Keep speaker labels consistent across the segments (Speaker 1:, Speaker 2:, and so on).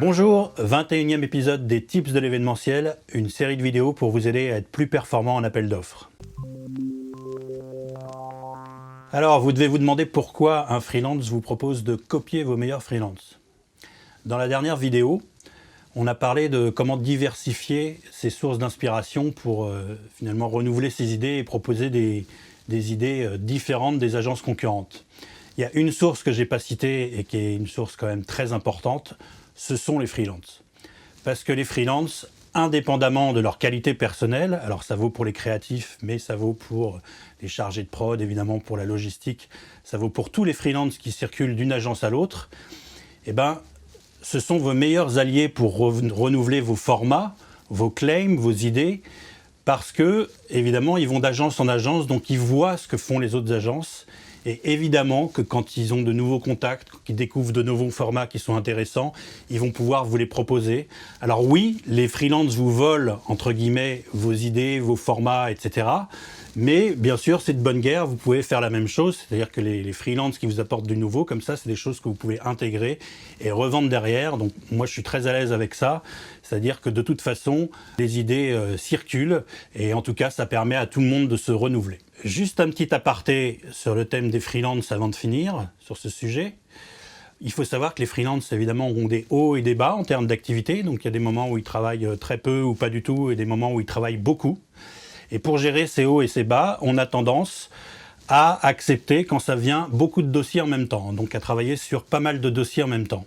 Speaker 1: Bonjour, 21e épisode des Tips de l'événementiel, une série de vidéos pour vous aider à être plus performant en appel d'offres. Alors, vous devez vous demander pourquoi un freelance vous propose de copier vos meilleurs freelances. Dans la dernière vidéo, on a parlé de comment diversifier ses sources d'inspiration pour finalement renouveler ses idées et proposer des idées différentes des agences concurrentes. Il y a une source que je n'ai pas citée et qui est une source quand même très importante, ce sont les freelances. Parce que les freelances, indépendamment de leur qualité personnelle, alors ça vaut pour les créatifs, mais ça vaut pour les chargés de prod, évidemment pour la logistique, ça vaut pour tous les freelances qui circulent d'une agence à l'autre, eh ben, ce sont vos meilleurs alliés pour renouveler vos formats, vos claims, vos idées, parce que, évidemment, ils vont d'agence en agence, donc ils voient ce que font les autres agences. Et évidemment que quand ils ont de nouveaux contacts, qu'ils découvrent de nouveaux formats qui sont intéressants, ils vont pouvoir vous les proposer. Alors oui, les freelances vous volent, entre guillemets, vos idées, vos formats, etc. Mais bien sûr, c'est de bonne guerre, vous pouvez faire la même chose. C'est-à-dire que les freelances qui vous apportent du nouveau, comme ça, c'est des choses que vous pouvez intégrer et revendre derrière. Donc moi, je suis très à l'aise avec ça. C'est-à-dire que de toute façon, les idées circulent et en tout cas, ça permet à tout le monde de se renouveler. Juste un petit aparté sur le thème des freelances avant de finir sur ce sujet. Il faut savoir que les freelances, évidemment, ont des hauts et des bas en termes d'activité. Donc il y a des moments où ils travaillent très peu ou pas du tout et des moments où ils travaillent beaucoup. Et pour gérer ces hauts et ces bas, on a tendance à accepter quand ça vient beaucoup de dossiers en même temps. Donc à travailler sur pas mal de dossiers en même temps.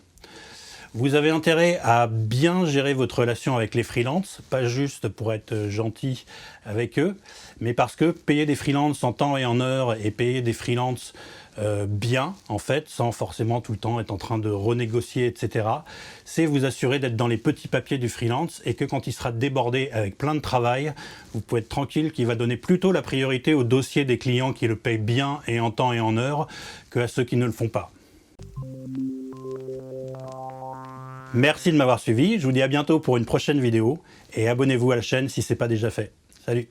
Speaker 1: Vous avez intérêt à bien gérer votre relation avec les freelances, pas juste pour être gentil avec eux, mais parce que payer des freelances en temps et en heure et payer des freelances bien, en fait, sans forcément tout le temps être en train de renégocier, etc., c'est vous assurer d'être dans les petits papiers du freelance et que quand il sera débordé avec plein de travail, vous pouvez être tranquille qu'il va donner plutôt la priorité au dossier des clients qui le payent bien et en temps et en heure qu'à ceux qui ne le font pas. Merci de m'avoir suivi, je vous dis à bientôt pour une prochaine vidéo et abonnez-vous à la chaîne si ce n'est pas déjà fait. Salut!